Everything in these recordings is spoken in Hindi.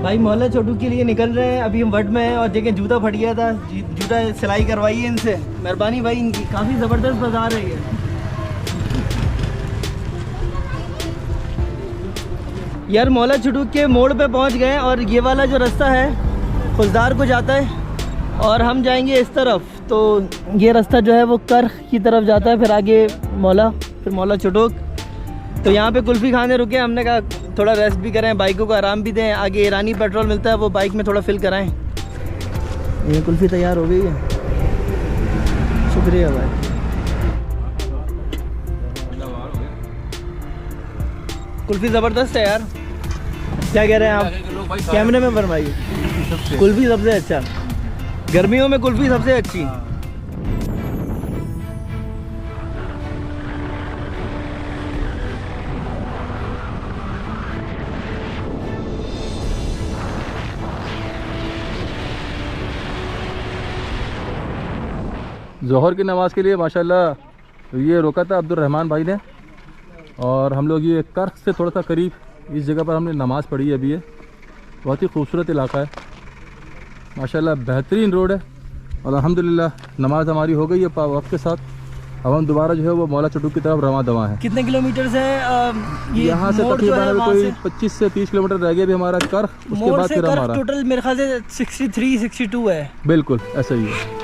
भाई मौला छोटू के लिए निकल रहे हैं। अभी हम वट में हैं और देखें जूता फट गया था, जूता सिलाई करवाई है इनसे, मेहरबानी भाई इनकी। काफ़ी ज़बरदस्त बाजार है ये। यार मौला छोटू के मोड़ पे पहुंच गए और ये वाला जो रास्ता है खुलदार को जाता है और हम जाएंगे इस तरफ। तो ये रास्ता जो है वो कर की तरफ जाता है, फिर आगे मौला, फिर मौला छोटू। तो यहाँ पे कुल्फ़ी खाने रुके, हमने कहा थोड़ा रेस्ट भी करें, बाइकों को आराम भी दें। आगे ईरानी पेट्रोल मिलता है, वो बाइक में थोड़ा फिल कराएं। ये कुल्फ़ी तैयार हो गई है, शुक्रिया भाई। कुल्फ़ी ज़बरदस्त है यार, क्या कह रहे हैं आप? कैमरे में फरमाइए। कुल्फ़ी सबसे अच्छा, गर्मियों में कुल्फ़ी सबसे अच्छी। ज़ोहर की नमाज़ के लिए माशाल्लाह ये रोका था अब्दुलरहमान भाई ने, और हम लोग ये कर्क से थोड़ा सा करीब इस जगह पर हमने नमाज़ पढ़ी है। अभी ये बहुत ही खूबसूरत इलाका है माशाल्लाह, बेहतरीन रोड है और अल्हम्दुलिल्लाह नमाज हमारी हो गई है वक्त के साथ। अब हम दोबारा जो है वो मौला छोटू की तरफ रवां दवा है। कितने किलोमीटर से यहाँ से तकरीबन कोई 25 से 30 किलोमीटर रह गया भी हमारा कर, उसके बाद फिर हमारा टोटल मेरे ख्याल से 63-62 है। बिल्कुल ऐसा ही है।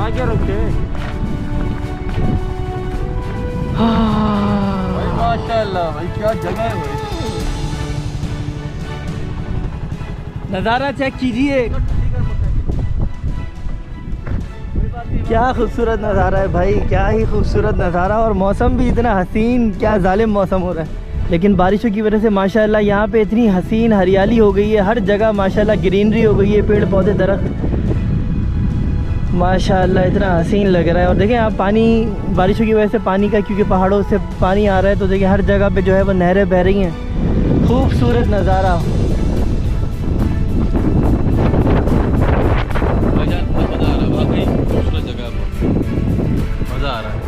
आगे रुक के भाई माशाल्लाह भाई क्या जगह है भाई, नज़ारा चेक कीजिए, क्या खूबसूरत नज़ारा है भाई, क्या ही खूबसूरत नज़ारा। और मौसम भी इतना हसीन, क्या जालिम मौसम हो रहा है, लेकिन बारिशों की वजह से माशाल्लाह यहाँ पे इतनी हसीन हरियाली हो गई है, हर जगह माशाल्लाह ग्रीनरी हो गई है, पेड़ पौधे दरख्त माशाल्लाह इतना हसीन लग रहा है। और देखें आप पानी, बारिशों की वजह से पानी का, क्योंकि पहाड़ों से पानी आ रहा है, तो देखिए हर जगह पे जो है वो नहरें बह रही हैं, खूबसूरत नज़ारा। मज़ा आ रहा है।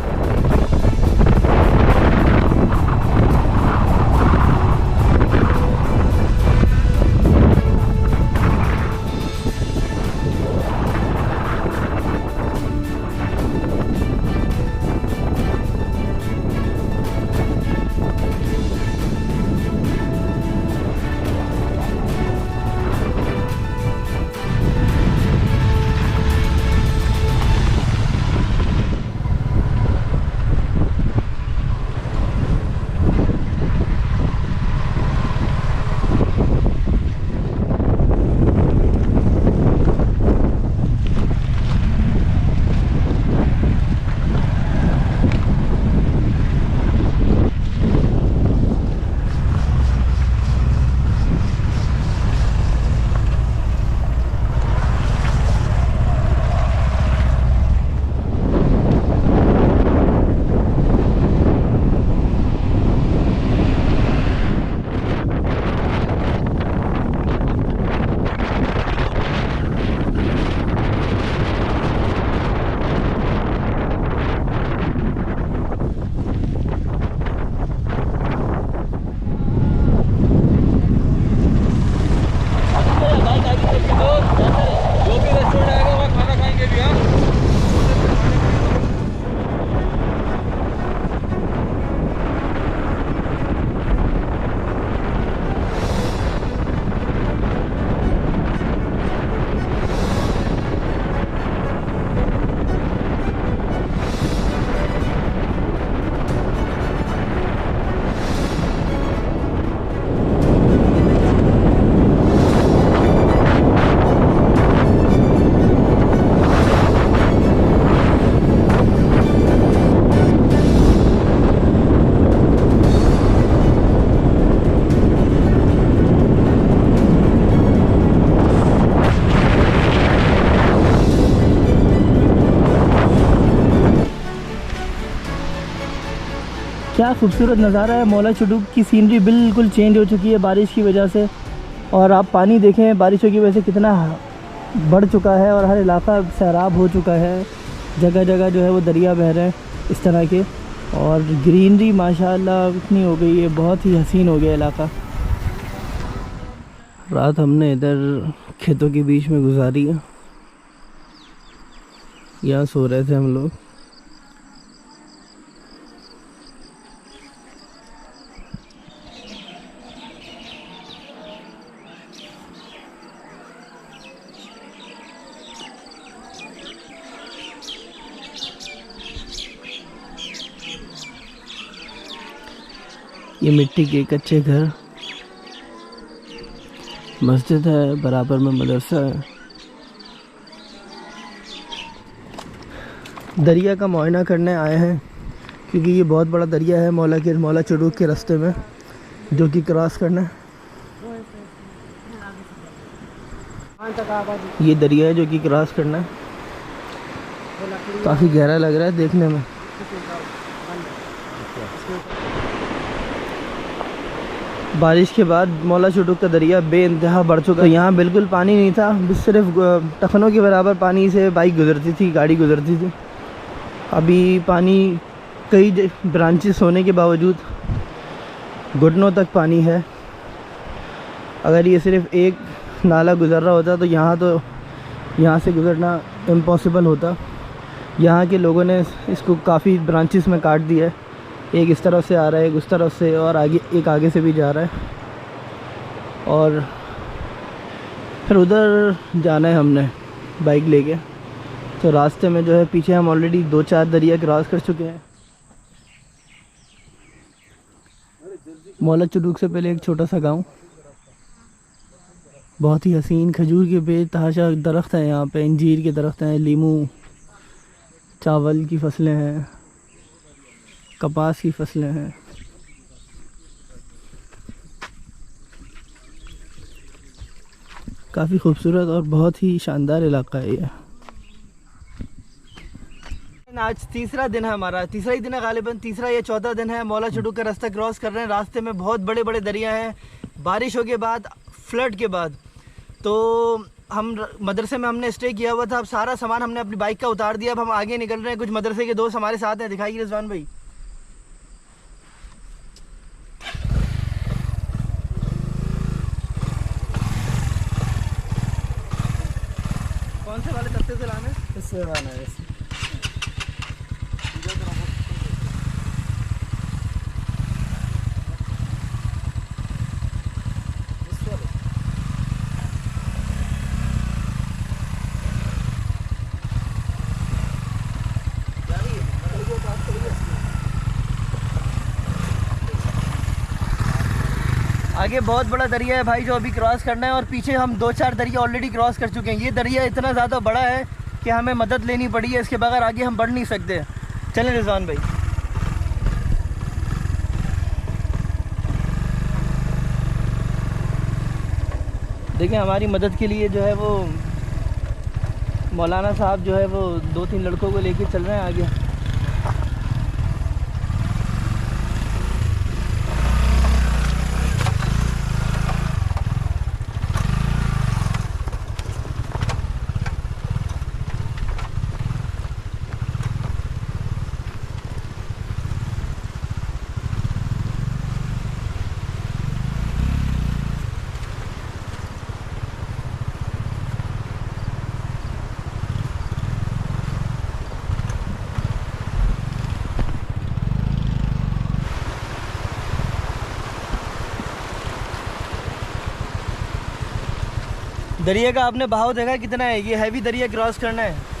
क्या खूबसूरत नज़ारा है। मौला चुडूक की सीनरी बिल्कुल चेंज हो चुकी है बारिश की वजह से। और आप पानी देखें बारिशों की वजह से कितना बढ़ चुका है और हर इलाका सैराब हो चुका है। जगह जगह जो है वो दरिया बह रहे हैं इस तरह के। और ग्रीनरी माशाल्लाह इतनी हो गई है, बहुत ही हसीन हो गया इलाका। रात हमने इधर खेतों के बीच में गुजारी है। यहाँ सो रहे थे हम लोग। ये मिट्टी के कच्चे घर, मस्जिद है, बराबर में मदरसा है। दरिया का मुआयना करने आए हैं क्योंकि ये बहुत बड़ा दरिया है मौला चुडूक के रास्ते में, जो कि क्रॉस करना है। ये दरिया है जो कि क्रॉस करना है। काफ़ी गहरा लग रहा है देखने में। बारिश के बाद मौला चुडूक का दरिया बेइंतहा बढ़ चुका है। यहाँ बिल्कुल पानी नहीं था, सिर्फ टखनों के बराबर पानी से बाइक गुजरती थी, गाड़ी गुजरती थी। अभी पानी कई ब्रांचेस होने के बावजूद घुटनों तक पानी है। अगर ये सिर्फ एक नाला गुजर रहा होता तो यहाँ से गुजरना इम्पॉसिबल होता। यहाँ के लोगों ने इसको काफ़ी ब्रांचेस में काट दिया है। एक इस तरफ से आ रहा है, एक उस तरफ से, और आगे से भी जा रहा है। और फिर उधर जाना है हमने बाइक लेके। तो रास्ते में जो है पीछे हम ऑलरेडी 2-4 दरिया क्रॉस कर चुके हैं। मौला चुडूक से पहले एक छोटा सा गांव, बहुत ही हसीन, खजूर के बेतहाशा दरख्त हैं यहाँ पे, अंजीर के दरख्त हैं, लीमू, चावल की फसलें हैं, कपास की फसलें हैं। काफ़ी खूबसूरत और बहुत ही शानदार इलाका है ये। आज तीसरा दिन है हमारा, तीसरा ही दिन है गालिबन, तीसरा या चौथा दिन है। मौला चुडूक का रास्ता क्रॉस कर रहे हैं। रास्ते में बहुत बड़े बड़े दरिया हैं। बारिशों के बाद, फ्लड के बाद, तो हम मदरसे में हमने स्टे किया हुआ था। अब सारा सामान हमने अपनी बाइक का उतार दिया। अब हम आगे निकल रहे हैं। कुछ मदरसे के दोस्त हमारे साथ हैं, दिखाइए रिजवान भाई। कौन से वाले तख्ते से लाना है? इससे लाना है। आगे बहुत बड़ा दरिया है भाई जो अभी क्रॉस करना है, और पीछे हम 2-4 दरिया ऑलरेडी क्रॉस कर चुके हैं। ये दरिया इतना ज़्यादा बड़ा है कि हमें मदद लेनी पड़ी है, इसके बगैर आगे हम बढ़ नहीं सकते। चलें रिजवान भाई। देखिए हमारी मदद के लिए जो है वो मौलाना साहब जो है वो 2-3 लड़कों को लेके चल रहे हैं आगे। दरिया का आपने बहाव देखा कितना है? ये हैवी दरिया क्रॉस करना है।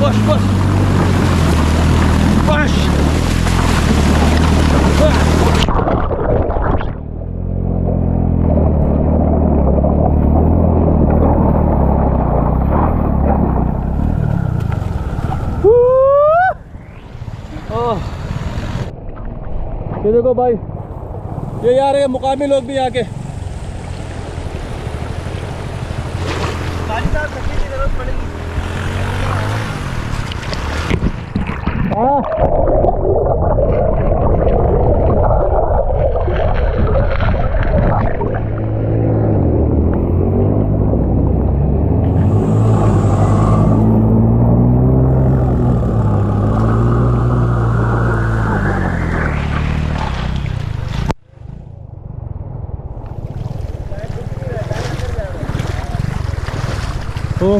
push, push. Push. ये देखो भाई, ये यार ये मुकामी लोग भी यहाँ के। गाड़ी साहब रखने की जरूरत पड़ेगी। तो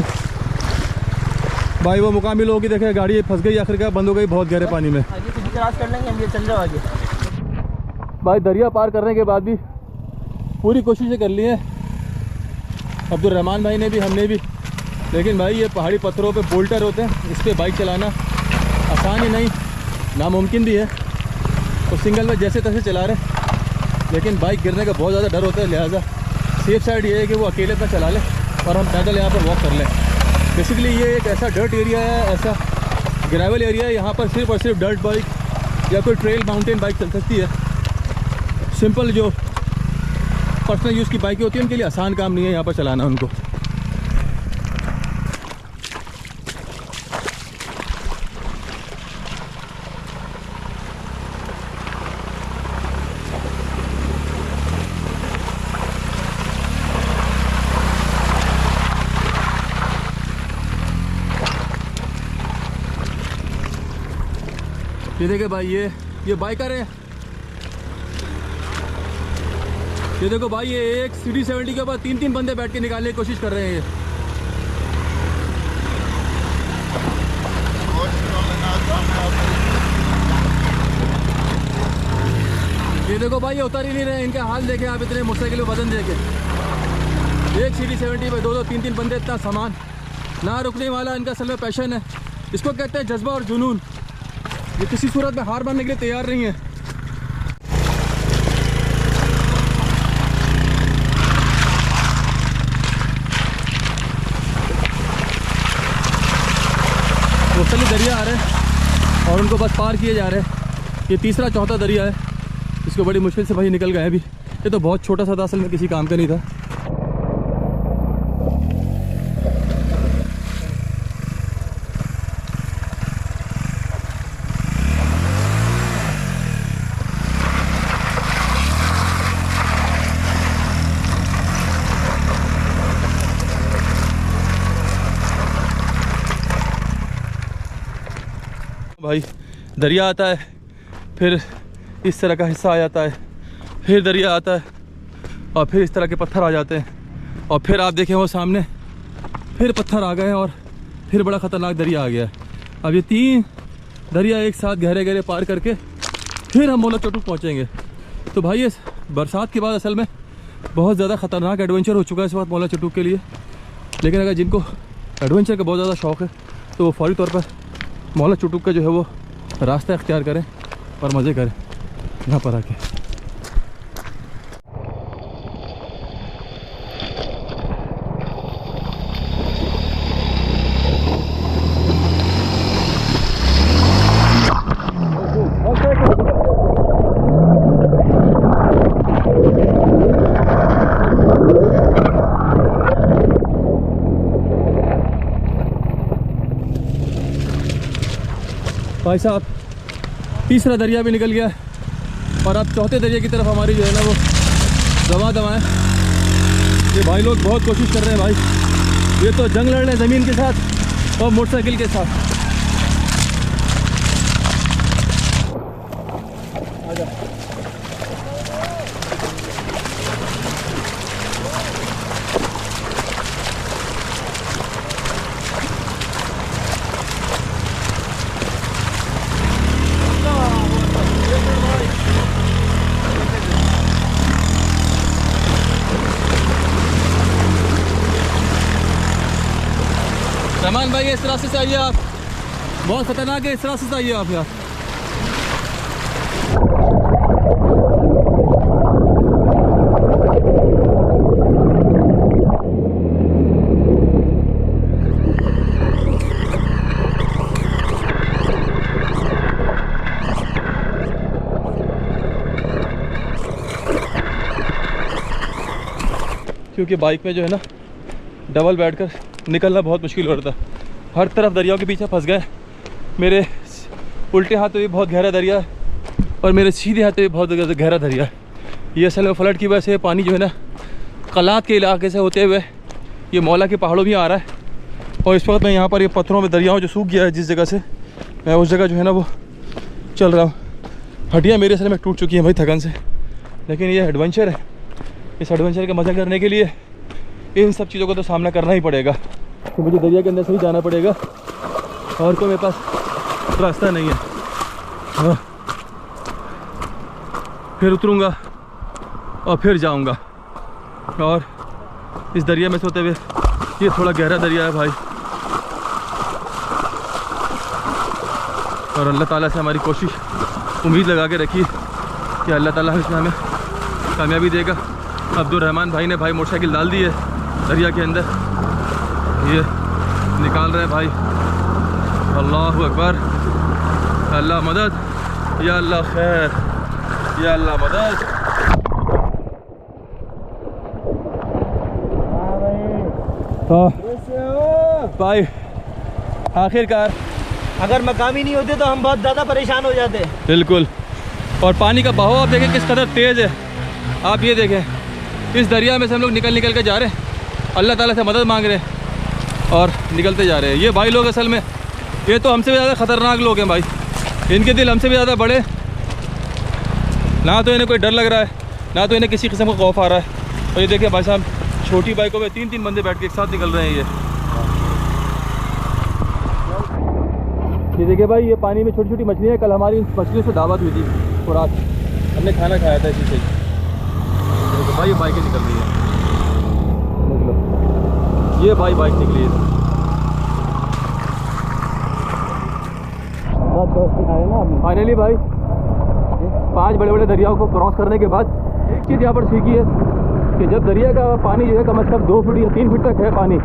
भाई वो मुकामी लोग ही देखे, गाड़ी फंस गई, आखिरकार बंद हो गई बहुत गहरे पानी में। आगे कुछ क्रॉस कर लेंगे हम, ये चल जाओ आगे। भाई दरिया पार करने के बाद भी पूरी कोशिशें कर ली हैं अब्दुर्रहमान भाई ने भी, हमने भी, लेकिन भाई ये पहाड़ी पत्थरों पे बोल्टर होते हैं, इस पर बाइक चलाना आसान ही नहीं, नामुमकिन भी है। तो सिंगल में जैसे तैसे चला रहे, लेकिन बाइक गिरने का बहुत ज़्यादा डर होता है, लिहाजा सेफ साइड ये है कि वो अकेले अपना चला ले और हम पैदल यहाँ पर वॉक कर लें। बेसिकली ये एक ऐसा डर्ट एरिया है, ऐसा ग्रेवल एरिया है, यहाँ पर सिर्फ और सिर्फ डर्ट बाइक या कोई ट्रेल माउंटेन बाइक चल सकती है। सिंपल जो पर्सनल यूज़ की बाइकें होती हैं उनके लिए आसान काम नहीं है यहाँ पर चलाना उनको। ये देखे भाई, ये बाइकर है, ये देखो भाई, ये एक CD70 के ऊपर 3-3 बंदे बैठ के निकालने की कोशिश कर रहे हैं। ये देखो भाई, ये उतर ही नहीं रहे, इनका हाल देखें आप, इतने मोटरसाइकिल में वजन देखें, एक CD70 पे 2-2, 3-3 बंदे, इतना सामान, ना रुकने वाला इनका असल में पैशन है, इसको कहते हैं जज्बा और जुनून। ये किसी सूरत में हार मानने के लिए तैयार नहीं है। मुख्तलिफ दरिया आ रहे हैं और उनको बस पार किए जा रहे हैं। ये तीसरा चौथा दरिया है, इसको बड़ी मुश्किल से भाई निकल गए अभी। ये तो बहुत छोटा सा था, असल में किसी काम का नहीं था। भाई दरिया आता है, फिर इस तरह का हिस्सा आ जाता है, फिर दरिया आता है और फिर इस तरह के पत्थर आ जाते हैं और फिर आप देखें वो सामने फिर पत्थर आ गए और फिर बड़ा ख़तरनाक दरिया आ गया है। अब ये 3 दरिया एक साथ गहरे गहरे पार करके फिर हम मोलक चटुक पहुँचेंगे। तो भाई ये बरसात के बाद असल में बहुत ज़्यादा ख़तरनाक एडवेंचर हो चुका है इस वक्त मोलक चटुक के लिए। लेकिन अगर जिनको एडवेंचर का बहुत ज़्यादा शौक़ है तो वो फौरी तौर पर मोलक चटुक का जो है वो रास्ता इख्तियार करें और मज़े करें यहाँ पर आके। भाई साहब तीसरा दरिया भी निकल गया और अब चौथे दरिया की तरफ हमारी जो है ना वो दवा है। ये भाई लोग बहुत कोशिश कर रहे हैं भाई, ये तो जंग लड़ रहे हैं ज़मीन के साथ और मोटरसाइकिल के साथ। रहमान भाई इस रास्ते से आइए आप। बहुत खतरनाक है, इस रास्ते से आइए आप यार। क्योंकि बाइक में जो है ना डबल बैठकर निकलना बहुत मुश्किल हो रहा था। हर तरफ दरियाओं के पीछे फंस गए। मेरे उल्टे हाथ पे भी बहुत गहरा दरिया है और मेरे सीधे हाथ पे भी बहुत गहरा दरिया है। ये असल में फ्लड की वजह से पानी जो है ना कलात के इलाके से होते हुए ये मौला के पहाड़ों में आ रहा है। और इस वक्त मैं यहाँ पर ये पत्थरों में दरियाओं जो सूख गया है जिस जगह से, मैं उस जगह जो है ना वो चल रहा हूँ। हड्डियाँ मेरी असल में टूट चुकी हैं भाई थकन से, लेकिन ये एडवेंचर है। इस एडवेंचर का मज़ा करने के लिए इन सब चीज़ों का तो सामना करना ही पड़ेगा। तो मुझे दरिया के अंदर से ही जाना पड़ेगा और कोई मेरे पास रास्ता नहीं है। हाँ, फिर उतरूँगा और फिर जाऊँगा। और इस दरिया में से होते हुए ये थोड़ा गहरा दरिया है भाई, और अल्लाह ताला से हमारी कोशिश उम्मीद लगा के रखी कि अल्लाह ताला इसमें हमें कामयाबी देगा। अब्दुर्रहमान भाई ने भाई मोटरसाइकिल डाल दी है दरिया के अंदर, ये निकाल रहे हैं भाई। अल्लाह अकबर, अल्लाह मदद, या अल्लाह खैर, या अल्लाह मदद। हाँ भाई, आखिरकार अगर मकामी नहीं होते तो हम बहुत ज़्यादा परेशान हो जाते। बिल्कुल। और पानी का बहाव आप देखें किस कदर तेज़ है। आप ये देखें, इस दरिया में से हम लोग निकल के जा रहे हैं, अल्लाह ताला से मदद मांग रहे हैं और निकलते जा रहे हैं। ये भाई लोग असल में ये तो हमसे भी ज़्यादा ख़तरनाक लोग हैं भाई। इनके दिल हमसे भी ज़्यादा बड़े, ना तो इन्हें कोई डर लग रहा है, ना तो इन्हें किसी किस्म का खौफ आ रहा है। और ये देखिए भाई साहब, छोटी बाइकों में 3-3 बंदे बैठ के एक साथ निकल रहे हैं। ये देखिए भाई, ये पानी में छोटी छोटी मछलियाँ। कल हमारी मछलियों से दावत हुई थी और आज हमने खाना खाया था इसी से। तो भाई ये बाइकें निकल रही है, ये भाई बाइक निकली है। फाइनली भाई 5 बड़े बड़े दरियाओं को क्रॉस करने के बाद एक चीज़ यहाँ पर सीखी है कि जब दरिया का पानी जो है कम से कम 2 फीट या 3 फीट तक है पानी,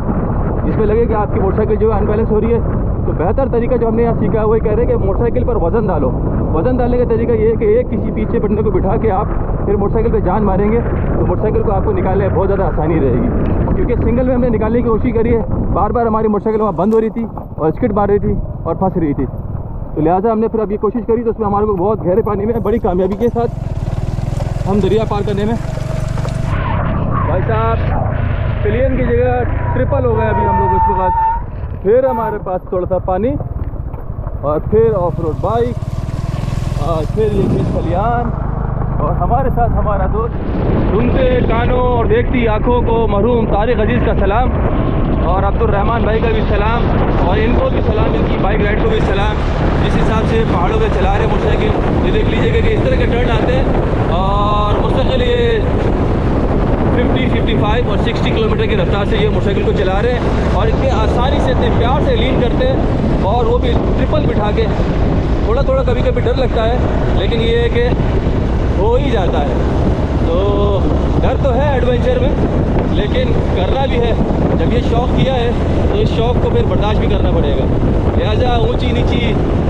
जिसमें लगे कि आपकी मोटरसाइकिल जो है अनबैलेंस हो रही है, तो बेहतर तरीका जो हमने यहाँ सीखा है वो कह रहे हैं कि मोटरसाइकिल पर वज़न डालो। वज़न डालने का तरीका ये है कि एक किसी पीछे बंदे को बिठा के आप फिर मोटरसाइकिल पे जान मारेंगे तो मोटरसाइकिल को आपको निकालने में बहुत ज़्यादा आसानी रहेगी। क्योंकि सिंगल में हमने निकालने की कोशिश करी है, बार बार हमारी मोटरसाइकिल वहाँ बंद हो रही थी और स्किड मार रही थी और फंस रही थी। तो लिहाजा हमने फिर अब ये कोशिश करी, तो उसमें हमारे को बहुत गहरे पानी में बड़ी कामयाबी के साथ हम दरिया पार करने में भाई साहब पिलियन की जगह ट्रिपल हो गए अभी हम लोग। उसके बाद फिर हमारे पास थोड़ा सा पानी और फिर ऑफ रोड बाइक और फिर ये खेत खलियान और हमारे साथ हमारा दोस्त। सुनते कानों और देखती आँखों को मरहूम तारिक अजीज़ का सलाम और अब्दुर्रहमान भाई का भी सलाम और इनको भी सलाम, इनकी बाइक राइड को भी सलाम। जिस हिसाब से पहाड़ों पे चला रहे मोटरसाइकिल, ये देख लीजिएगा कि इस तरह के टर्न आते हैं और मुस्तकिल ये 50, 55 और 60 किलोमीटर की रफ्तार से ये मोटरसाइकिल को चला रहे हैं और इतने आसानी से इतने प्यार से लीन करते हैं और वो भी ट्रिपल बिठा के। थोड़ा थोड़ा कभी कभी डर लगता है, लेकिन ये है कि हो ही जाता है। तो डर तो है एडवेंचर में, लेकिन करना भी है। जब ये शौक़ किया है तो इस शौक़ को फिर बर्दाश्त भी करना पड़ेगा। लिहाजा ऊंची नीची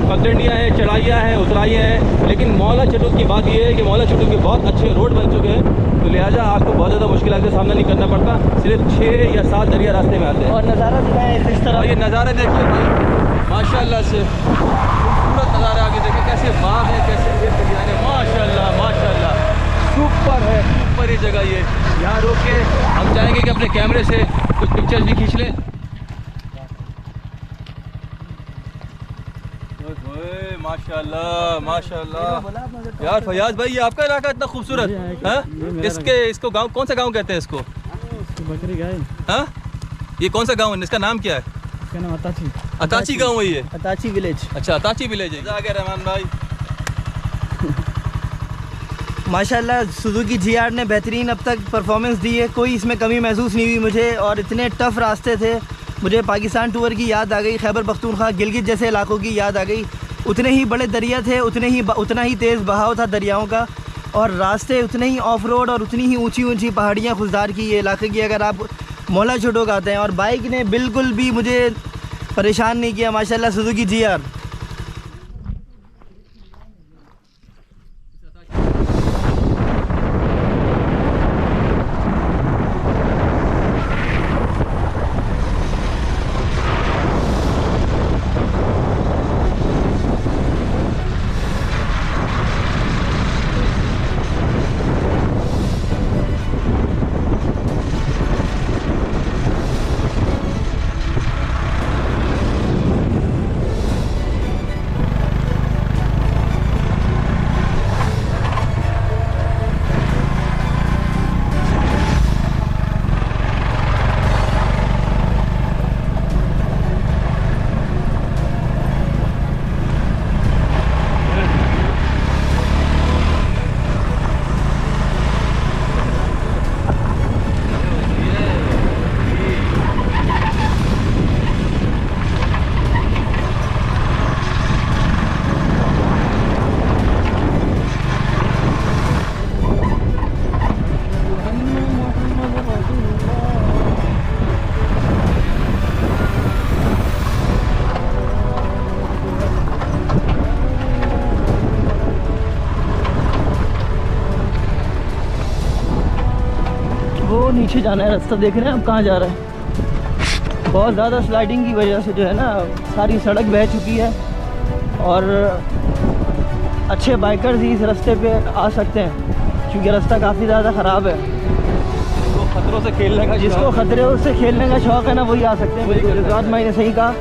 पगडंडियाँ हैं, चढ़ाइयाँ हैं, उतराइयाँ हैं, लेकिन मौला चटुक की बात यह है कि मौला चटुक के बहुत अच्छे रोड बन चुके हैं, तो लिहाजा आपको बहुत ज़्यादा मुश्किलात का सामना नहीं करना पड़ता। सिर्फ 6 या 7 दरिया रास्ते में आते हैं। और नज़ारा दिखाएं इस तरह, ये नज़ारा देखिए भाई माशाल्लाह से खूबसूरत नज़ारा। आगे देखिए कैसे बाग है, कैसे खेत खलियान है, माशाल्लाह माशाल्लाह सुपर है, सुपर ही जगह ये। यहाँ रोक के हम चाहेंगे कि अपने कैमरे से कुछ पिक्चर्स भी खींच लें। माशाल्लाह माशाल्लाह यार फयाज भाई, ये आपका इलाका इतना खूबसूरत है। इसको गांव कौन सा गांव कहते हैं इसको? बकरी गाय। हाँ, ये कौन सा गांव है? इसका नाम क्या है? इसका नाम अताची। अताची गांव है ये? अताची विलेज। अच्छा, अताची विलेज है। आगे रहमान भाई माशाल्लाह सुजुकी GR ने बेहतरीन अब तक परफॉर्मेंस दी है, कोई इसमें कमी महसूस नहीं हुई मुझे। और इतने टफ़ रास्ते थे मुझे पाकिस्तान टूर की याद आ गई, खैबर पख्तूनख्वा गिलगित जैसे इलाकों की याद आ गई। उतने ही बड़े दरिया थे, उतना ही तेज़ बहाव था दरियाओं का, और रास्ते उतने ही ऑफ रोड और उतनी ही ऊंची ऊंची पहाड़ियाँ खुशदार की ये इलाके की। अगर आप मौला छोटो का आते हैं, और बाइक ने बिल्कुल भी मुझे परेशान नहीं किया माशाल्लाह, सुजुकी GR। नीचे जाना है, रास्ता देख रहे हैं अब कहाँ जा रहा है। बहुत ज़्यादा स्लाइडिंग की वजह से जो है ना सारी सड़क बह चुकी है, और अच्छे बाइकर्स ही इस रास्ते पे आ सकते हैं क्योंकि रास्ता काफ़ी ज़्यादा ख़राब है। तो खतरों से खेलने का, जिसको खतरे से खेलने का शौक़ है ना वही आ सकते हैं। रिजवान भाई ने सही कहा।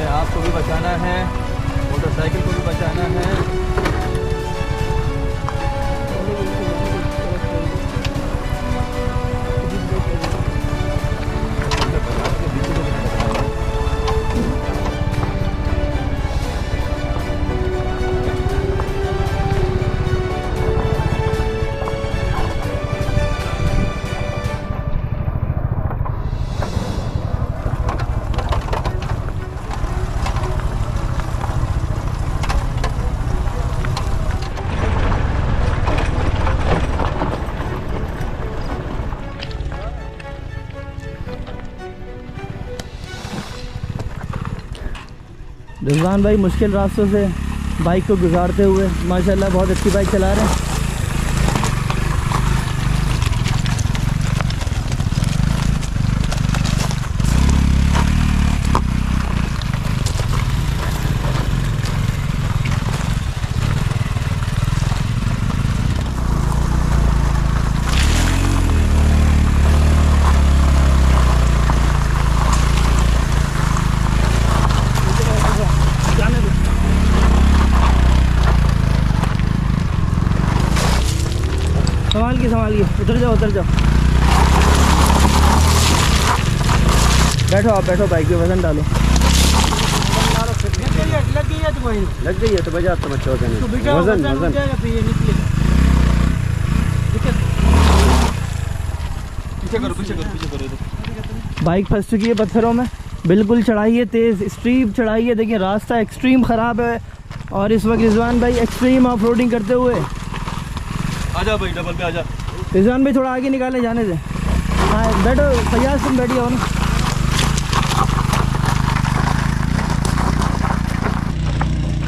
आपको भी बचाना है, मोटरसाइकिल को भी बचाना है। रिजवान भाई मुश्किल रास्तों से बाइक को गुजारते हुए माशाल्लाह बहुत अच्छी बाइक चला रहे हैं। संभाल के उधर जाओ बैठो, आप बैठो, बाइक पे वजन डालो। लग गई है तो बजा तो बच्चों वजन पीछे करो। बाइक फंस चुकी है पत्थरों में, बिल्कुल चढ़ाई है, तेज़ स्टीप चढ़ाई है। देखिए रास्ता एक्सट्रीम ख़राब है, और इस वक्त रिजवान भाई एक्सट्रीम ऑफ रोडिंग करते हुए। आजा भाई, डबल पे आजा। रिजवान भाई थोड़ा आगे निकाले, जाने से। हाँ बैठो, फैयाज तुम बैठिए हो ना।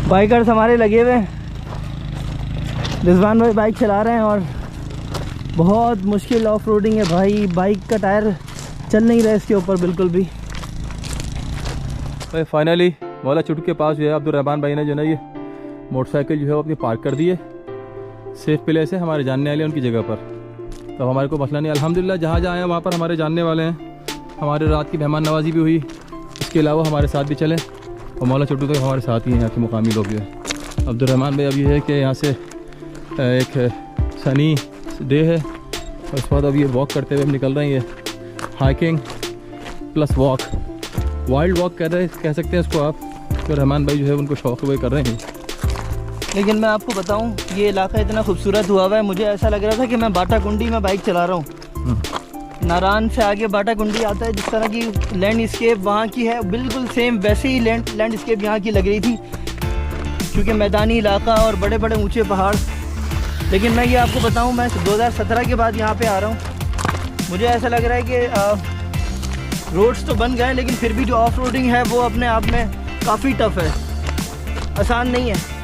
बाइकर्स हमारे लगे हुए, रिजवान भाई बाइक चला रहे हैं, और बहुत मुश्किल ऑफ रोडिंग है भाई। बाइक का टायर चल नहीं रहा है इसके ऊपर बिल्कुल भी। भाई फाइनली मौला चुटू के पास जो है अब्दुल रहमान भाई ने जो है ये मोटरसाइकिल जो है वो अपनी पार्क कर दी है सेफ़ प्लेस है, हमारे जानने वाले उनकी जगह पर। तो हमारे को मसला नहीं, अल्हम्दुलिल्लाह जहाँ जहाँ आए वहाँ पर हमारे जानने वाले हैं। हमारे रात की मेहमान नवाजी भी हुई, इसके अलावा हमारे साथ भी चले, और मौला चुटू तो हमारे साथ ही हैं यहाँ के मुकामी लोग जो है। अब्दुल रहमान भाई अभी है कि यहाँ से एक सनी डे है, और उसके बाद अब ये वॉक करते हुए हम निकल रहे हैं। ये hiking plus walk, wild walk कह सकते हैं इसको आप, तो रहमान भाई जो है उनको शौक वही कर रहे हैं। लेकिन मैं आपको बताऊं, ये इलाका इतना खूबसूरत हुआ है, मुझे ऐसा लग रहा था कि मैं बाटा कुंडी में बाइक चला रहा हूँ। नारायण से आगे बाटा कुंडी आता है, जिस तरह की लैंडस्केप वहाँ की है बिल्कुल सेम वैसे ही लैंडस्केप यहाँ की लग रही थी, क्योंकि मैदानी इलाका और बड़े बड़े ऊंचे पहाड़। लेकिन मैं ये आपको बताऊं, मैं 2017 के बाद यहाँ पे आ रहा हूँ। मुझे ऐसा लग रहा है कि रोड्स तो बन गए, लेकिन फिर भी जो ऑफ रोडिंग है वो अपने आप में काफ़ी टफ़ है, आसान नहीं है।